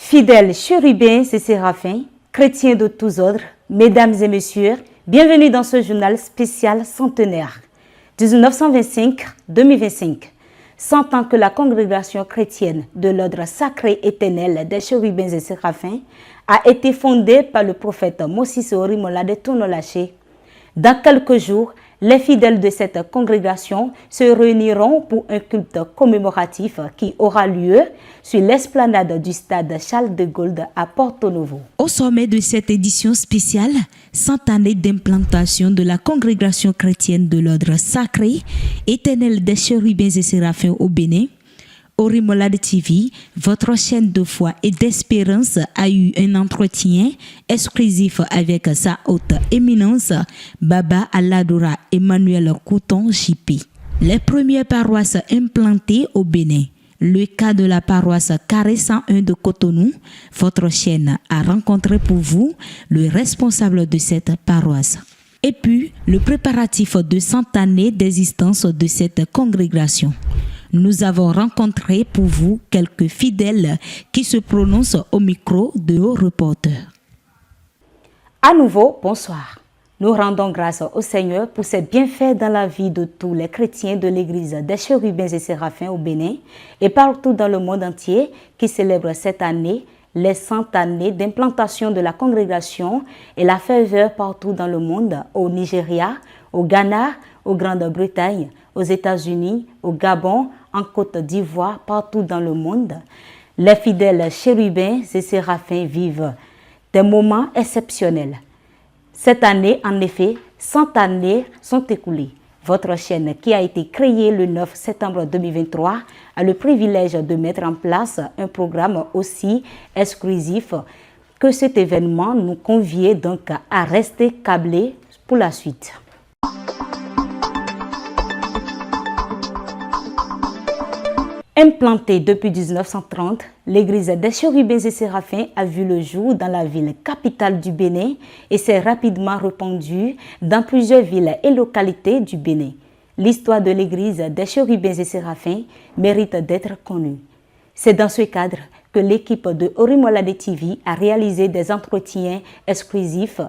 Fidèles chérubins et séraphins, chrétiens de tous ordres, mesdames et messieurs, bienvenue dans ce journal spécial centenaire 1925-2025. 100 ans que la congrégation chrétienne de l'ordre sacré éternel des chérubins et séraphins a été fondée par le prophète Moses Orimola de Tournolaché. Dans quelques jours, les fidèles de cette congrégation se réuniront pour un culte commémoratif qui aura lieu sur l'esplanade du stade Charles de Gaulle à Porto Novo. Au sommet de cette édition spéciale, 100 années d'implantation de la congrégation chrétienne de l'ordre sacré éternel des chérubins et séraphins au Bénin, Orimolade TV, votre chaîne de foi et d'espérance, a eu un entretien exclusif avec sa haute éminence, Baba Aladoura Emmanuel Couton JP. Les premières paroisses implantées au Bénin. Le cas de la paroisse Carré 101 de Cotonou, votre chaîne a rencontré pour vous le responsable de cette paroisse. Et puis, le préparatif de 100 années d'existence de cette congrégation. Nous avons rencontré pour vous quelques fidèles qui se prononcent au micro de nos reporters. À nouveau, bonsoir. Nous rendons grâce au Seigneur pour ses bienfaits dans la vie de tous les chrétiens de l'église des chérubins et séraphins au Bénin et partout dans le monde entier qui célèbrent cette année les 100 années d'implantation de la congrégation et la faveur partout dans le monde, au Nigeria, au Ghana, au Grande-Bretagne, aux États-Unis, au Gabon, en Côte d'Ivoire, partout dans le monde. Les fidèles chérubins et séraphins vivent des moments exceptionnels. Cette année, en effet, 100 années sont écoulées. Votre chaîne, qui a été créée le 9 septembre 2023, a le privilège de mettre en place un programme aussi exclusif que cet événement nous convie donc à rester câblés pour la suite. Implantée depuis 1930, l'église des chérubins et séraphins a vu le jour dans la ville capitale du Bénin et s'est rapidement répandue dans plusieurs villes et localités du Bénin. L'histoire de l'église des chérubins et séraphins mérite d'être connue. C'est dans ce cadre que l'équipe de Orimolade TV a réalisé des entretiens exclusifs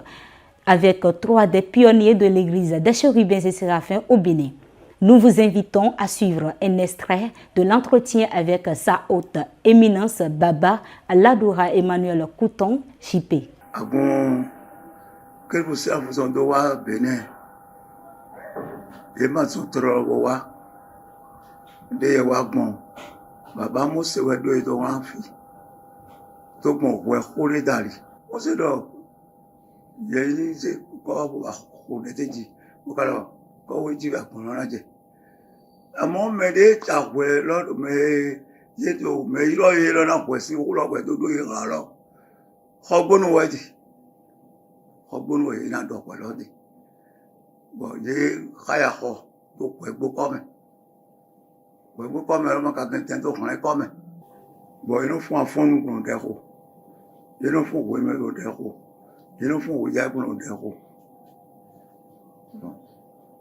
avec 3 des pionniers de l'église des chérubins et séraphins au Bénin. Nous vous invitons à suivre un extrait de l'entretien avec sa haute éminence Baba Aladoura Emmanuel Couton JP. Avant que vous savez en droit Bénin, et ma sotra wa de wagmon Baba Mose wa do edo anfi to mo we khore dali o se do ye ni se ko wa khore teji o kala ko we ji ba kono na je amo me de ta we lo me ye do me iro ye lo na kwesi wo lo we do ye ra lo khogbonu wa ji khogbonu ye na do kwa lo de bo ye khaya kho do kwe bo kome we bo kome lo ma ka ten to khon kome bo ino fun afon nu de ko ino fun we me lo de ko ino fun we ya lo de ko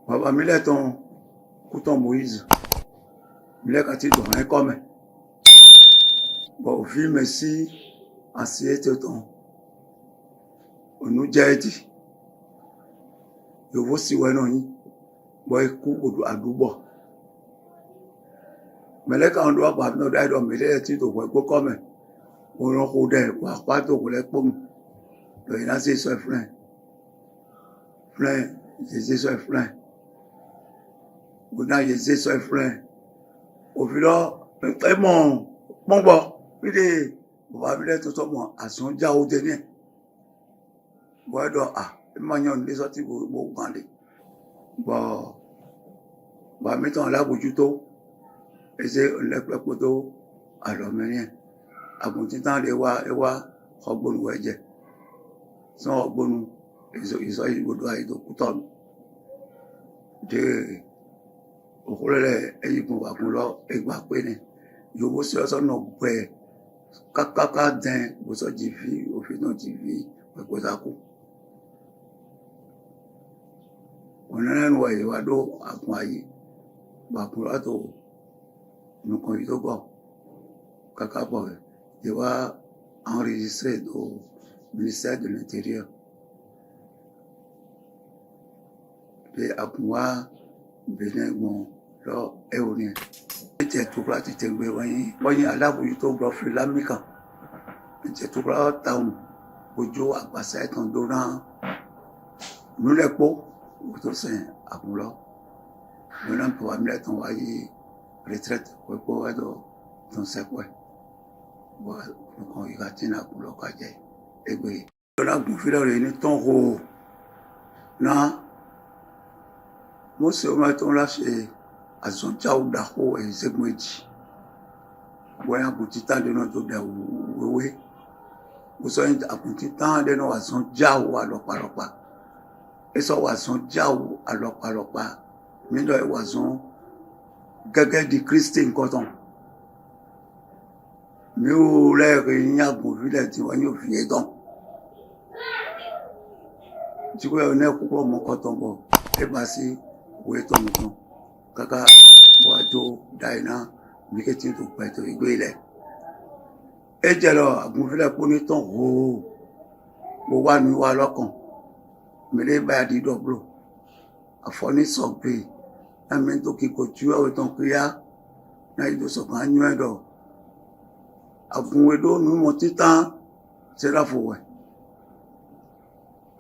Baba mi le ton Couton Moïse mi le ka ti do kome bo fi merci assiette ton onu jeji yo wo si we no yin bo iku odu adubo mele ka ndo apa no dai do mi le ti to we go come o ro ko de wa pa to ko le po mi do ina se so friend je so friend o na je so friend o fi lo pe mo bo mi de bo mi le to so mo asun ja o de ni bo do ma yan le so ti bo kan de bo ba mi ton la bojuto ese le pepo to alo merin agun ti tan le wa ogbonu weje so ogbonu iso igodo ai do Couton de okolele eyigun wa kun lo egba pe ni yo bo se so no gbe kakaka den bo so ji fi òfin no ji fi ko sa ku onana no wa wa do akun aye ba kun la to no ko to go kaka bo ye wa enregistré au ministère de l'Intérieur. Et à moi, Bénin, bon, là, et on est. Et tout là, tu t'es voyé, à la bouille, tu as fait la mica. Et tout là, tu as Ojo a passé ton donnant. Nous les pots, vous savez, à vous là. Nous n'avons pas mis ton voyer retraite, pour pouvoir ton secoué. Voilà, nous on y va tenir à vous là, et bien, là, vous faites réunir ton haut. Non, moi, c'est au matin là, c'est à son tchao d'Aho et Zegmouji. Voyons, petit temps de notre oui. Vous savez, à petit temps de nos à son tchao à l'opalopa. Et ça, à son tchao à l'opalopa. Mais nous, à son gaga de Christine Coton. Nous, les réunions, vous voulez dire, vous voulez donc. Tu vois, on est pour mon coton. Et bien, si, vous êtes ton mouton. Kaka, Boajo, Daina, Miketin, tout peut être rigolé. Et alors, vous voulez connaître ton haut. Vous voyez, nous, à l'ocon. Mais les badis d'oblo. A fourni son pays. Un mento qui continue avec ton cria. N'a eu de son canyon d'or. A vous d'eau, nous, mon titan, c'est la forêt.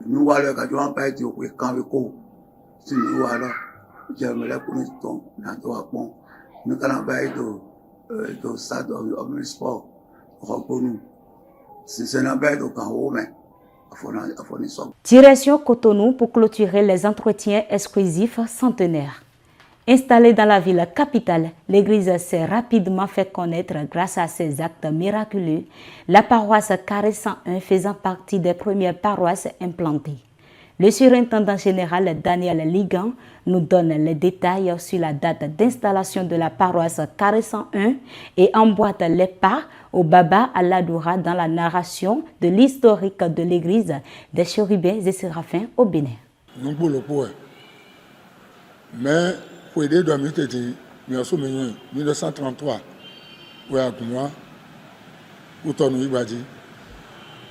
Nous, voilà, quand tu vas pas être au camp de co. Si nous, voilà. J'aimerais connaître ton, n'a pas bon. Nous, quand on va être au stade de sport, nous. Si c'est un bain de camp haut, mais. Direction Cotonou pour clôturer les entretiens exclusifs centenaires. Installée dans la ville capitale, l'église s'est rapidement fait connaître grâce à ses actes miraculeux, la paroisse Carré 101 faisant partie des premières paroisses implantées. Le surintendant général Daniel Ligan nous donne les détails sur la date d'installation de la paroisse Carré 101 et emboîte les pas au Baba Aladoura dans la narration de l'historique de l'église des Chérubins et Séraphins au Bénin. Nous pour le point. Mais pour aider dans 1933, où à moi, où ton nous va dire,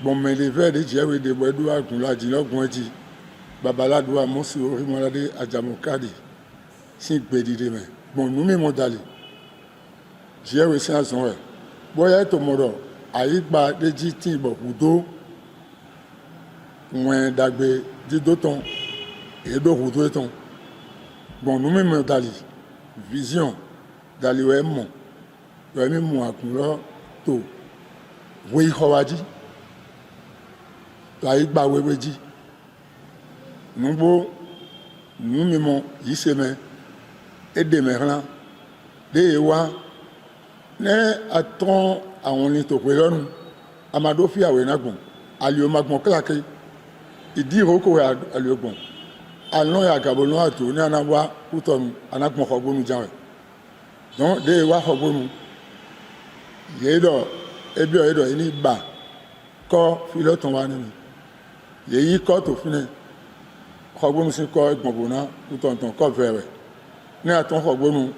bon mais les verres de Dieu et des bois d'où qu'on l'a dit, là qu'on dit, Baba Aladoura Monsi Orimolade Adjamokadi, si pédi demain. Bon nous mêmes d'aller. Dieu aussi à son heure. Boya tomoro aigba deji tin bo kudo wen dagbe di doton e do kudo eton bon nous même dali vision dali we mo akunlo to we howaji to aigba weweji nous même yi seme e de merlan de ewa ne atron a on est au pelon amado fi awe nagbon alio magbon klake idi roko alio gbon alon ya gabonu ato ni anawa uton anagbon khogbonu janwe donc de wa khogbonu yedo edo ni ba ko fi lo ton wa ni ye yi ko to fine khogbonu sin ko egbon bona uton ton ko vere ni aton khogbonu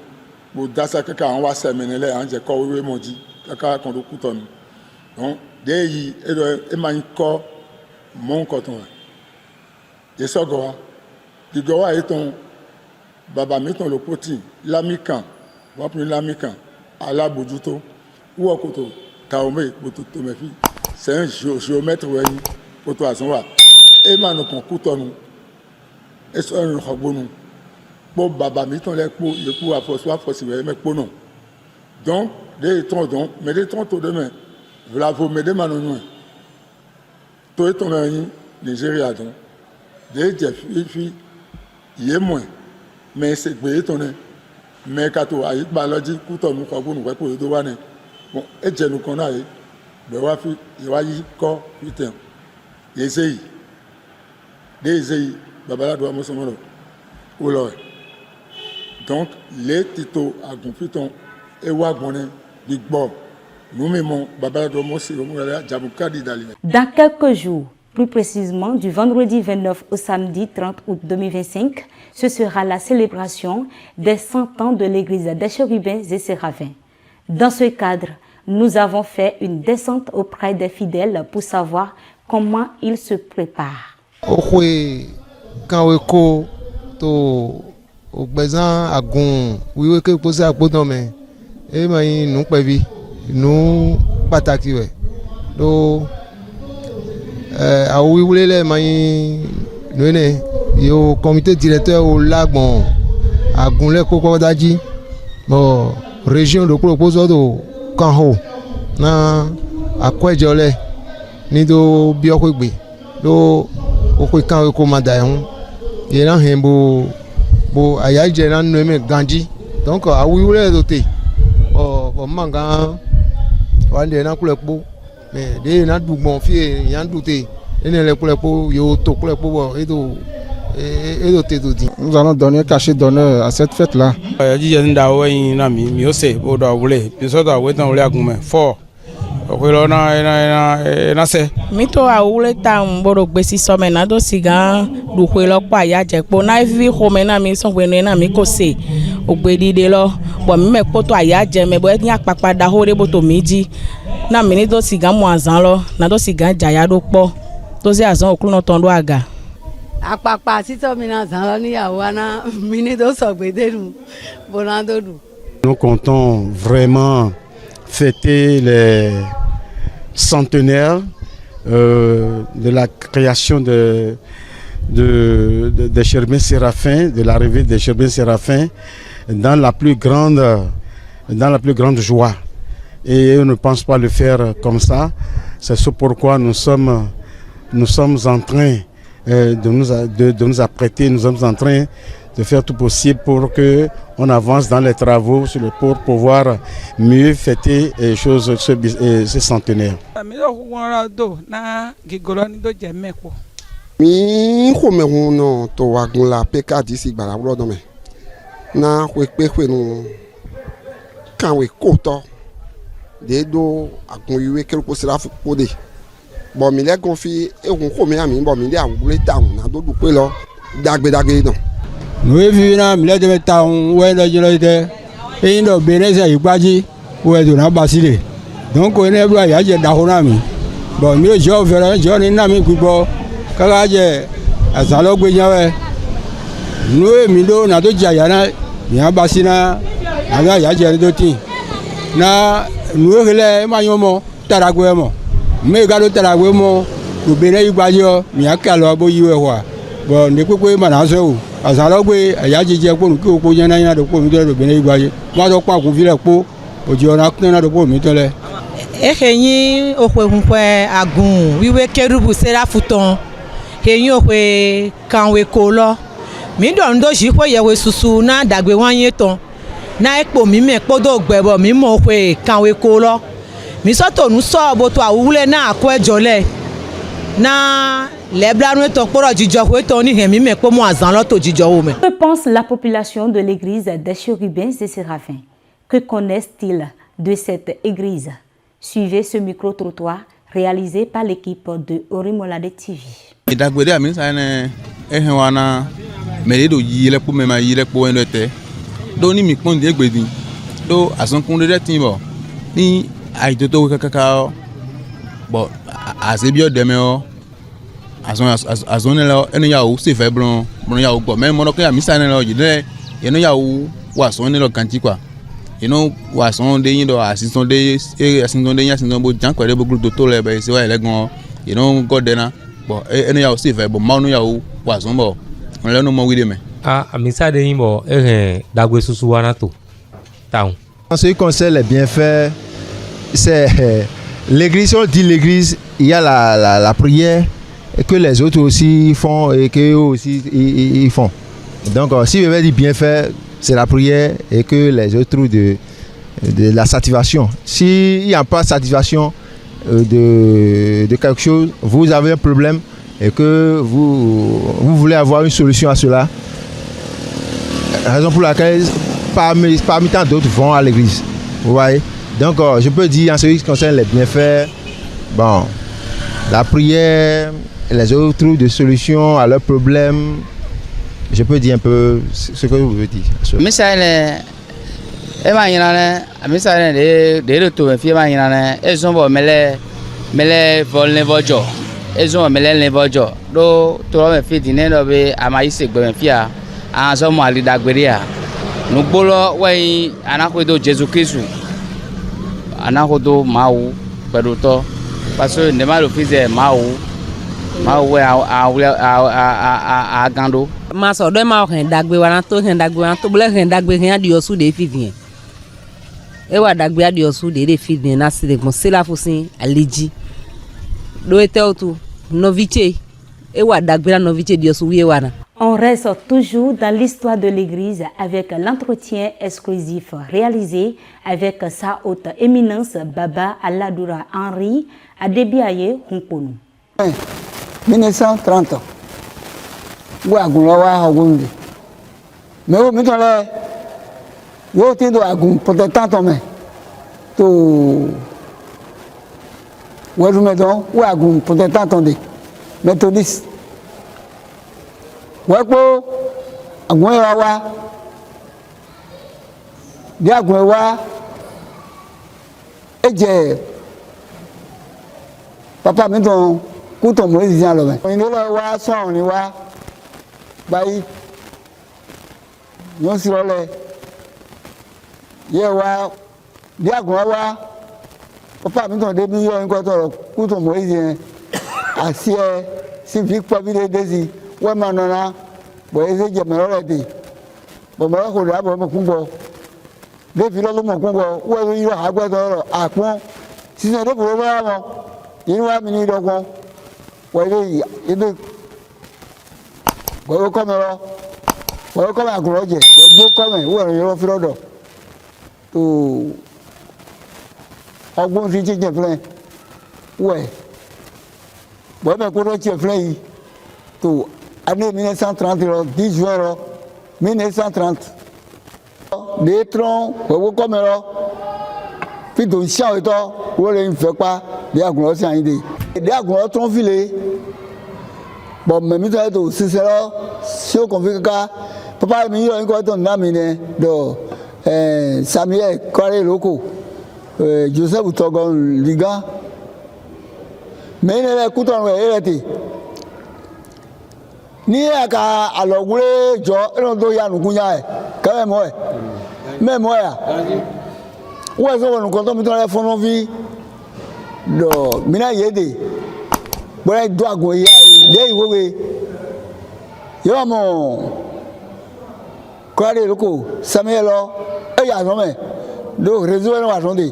bo dasa kaka an wa semenele an je ko wewe moji kaka kon do kuton donc de yi e man ko mon coton de sogoa di gowa eton baba meton le poti lamikan wa pin lamikan ala bojuto wo koto taome botuto mefi c'est un géomètre we yi koto azonwa e man kon kuton e so en khogbonu bon baba meton les po le po a force mais po non donc des tons donc mais des tons tout demain voilà vous me demandez tout est en Nigeria donc des filles y moins mais c'est que étonné mais quand tu as balogi couteau nous quoi nous pour le douane bon et je nous connais ben wa fi y wa yi ko putain essaye des baba la doit me sommer ou là donc les titos à gonfiton et wa goné di gbo nous mêmes baba la doit me sommer Jamukadi dali. Dans quelques jours, plus précisément du vendredi 29 au samedi 30 août 2025, ce sera la célébration des 100 ans de l'église des Chérubins et Séraphins. Dans ce cadre, nous avons fait une descente auprès des fidèles pour savoir comment ils se préparent. Le comité directeur au Lagbon à Gonle Koko Daji, bon région de propose de Kanho, na à quoi jolé, ni do biokwe, do okwe kan komadayon, et là hembo bo ayaje na nommé Ganji, donc à ouille doté, bon manga, wande na kulepo, mais des na du bon fie yan douté, et ne le kulepo yo to kulepo et do. Nous allons donner cachet d'honneur à cette fête-là. Mito awule ta mboro gbesi some na do siga duwe lo pa ya je po na vi home na mi so we na mi ko se ogbedide lo bo mi me po to aya je me bo ni apapa da hore bo to meji na mi ni do siga mo azan lo na do siga jaya do po to se azan okun no ton do aga. Nous comptons vraiment fêter les centenaires de la création des chérubins séraphins, de l'arrivée des chérubins séraphins dans la plus grande joie. Et on ne pense pas le faire comme ça. C'est ce pourquoi nous sommes en train de nous apprêter, nous sommes en train de faire tout possible pour que on avance dans les travaux pour pouvoir mieux fêter ce centenaire. Mi xɔme ho no to wagun la pk disi gbara wlo do me na we pe no kan we koto de do agun yiwe kero ko sira fu pode bo mi le gon fi ehun ko mi ami bo mi le awule town na do du pe lo dagbe no no e fi na mi le de town we do jilo de e ndo bere se igbaji we do na basile donc ko ne bro ya je da ho na mi bo mi le jo fere jo ni na mi gbo kaka je azalo gbe nyawe no e mi do na do jaya na mi abasina aga ya je do tin na no hele ma yomo taragwe mo me ga do taragwe mo do bere igbajo mi akalo bo yiwe wa bo ne pepe ma na so o azalo gbe ya je po nu ki o po yan na do po mi do bere igbaje ma do pa kun fi le po ojo na kun na do po mi tele eyin ohwe agun wiwe kerubu serafuton eyin ohwe kanwe ko lo mi do ndo ji po yewe susu na dagbe wanye ton na epo mi me podo gbebo mi mo ohwe kanwe ko lo mi so to nu so bo to awule na ako ejole na leblanu to poro jijo we to ni he mi me po mo azan lo to jijo wo me. Que pense la population de l'église des Chérubins et Séraphins? Que connaissent-ils de cette église? Suivez ce micro-trottoir réalisé par l'équipe de Orimolade TV. Dagbede ami sa ne ehwana meledo yile po mema yile po enete do ni mi pon de gbedin do asankun de tin bo ni aitoto kakaka bo asebi odeme o azon le enu ya o se fe blon ya o gbo me mo ke ami sa ne lo jide enu ya o wa son ne lo kanti kwa enu wa son de yin do asison de yasin bo jan kwere bo groupe to le be se wa elegan enu godena bon enu ya o se fe bo ma nu ya o wa son bo le no mo wi de me ami sa de yin bo dagwe susu wana to taun. En ce qui concerne les bienfaits, c'est l'église, on dit l'église, il y a la prière et que les autres aussi font et que eux aussi ils font. Donc si je vais dire bienfait, c'est la prière et que les autres trouvent de la satisfaction. S'il n'y a pas de satisfaction de quelque chose, vous avez un problème et que vous voulez avoir une solution à cela, raison pour laquelle parmi tant d'autres vont à l'église. Vous voyez? Donc je peux dire en ce qui concerne les bienfaits, bon, la prière, les autres trouvent des solutions à leurs problèmes. Je peux dire un peu ce que vous voulez dire. Misale e ma yina ne amisa ne de to me fi ma yina ne e zon bo mele vol ne bojo e zon mele ne bojo do to me fi dine do be amayi se gbe me fi a so mo ali dagbere a no gbolo we anakodo Jesu Kristu anakodo mawu pẹ̀lú to parce que ne ma lo fi ze mawu we a gando ma so do ma hen dagbe wa na to bole hen dagbe hen adi osu de fivien e wa dagbe adi osu de fivien na se de mo se la fosin aleji do ete otu novice e wa dagbe la novice di osu wi wa na. On reste toujours dans l'histoire de l'église avec l'entretien exclusif réalisé avec sa haute éminence Baba Aladoura Henri Adebiaye Hunkonu. 1930 wo agun lo wa ogun de me o mi to le yo ti do agun protestant me to wo du me don wo agun protestant de methodist wo po agun wa bi agun wa eje papa mi don ku to mo isi alo me ni lo wa so ni wa bayi yo si role ye wa bi agun wa papa mi don de bi yo nko to ku to mo isi asie si fi po bi de si we ma no na bo ese je me role de bo mo ko da bo mo kun bo de fi lo mo kun bo we yo agbe to apon si se de bo wa mo yin wa mi ni dogun wele ibe go ko mero wo ko ma gro je go ko me wo ro fi rodo to ogbon fi je plan we bo me ko ro je plan yi to année 1930 10 juin 1930 les troncs wo ko mero fi do xiao to wo le nfe pa bi agun lo si ayin de de agun tron file bon me mi to to sisero si o config ka papa mi yo nko to na mi ne do Samuel Kore loko Joseph Togon liga me ne le kuton we ereti ni aka alogure jo eno do ya nukunya e ka me mo ya wo so wonu ko to mi to le fono vi do mina yede bore do ago ya de iwowe yo mo Kore loko Samuel e ya so me do rezo no wa so de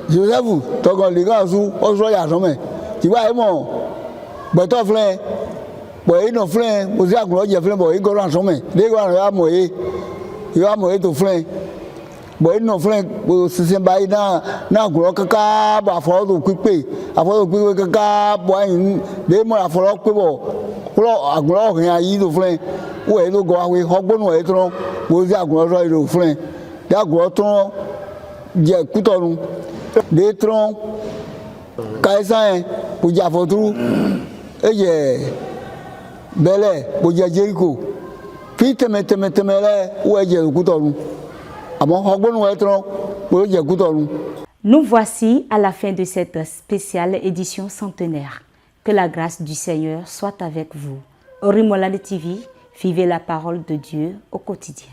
Joseph Togon liga su o so ya so me ti wa e mo gbeto flen bo e no flen bo si agun oje flen bo e go ran so me de go ran ya mo e to flen bo e no flen bo sisen bayi na gro kaka bo aforo to pipe kaka bo ayin de mo aforo pe bo klo agun o hin ayi to flen wo e no go awe ogbonu e tron bo si agun o to flen de agun tron je kutorun de tron kaisan bo ja fotru eye bele bo je Jericho fi temetemele wo e je kutorun. Nous voici à la fin de cette spéciale édition centenaire. Que la grâce du Seigneur soit avec vous. Orimolade TV, vivez la parole de Dieu au quotidien.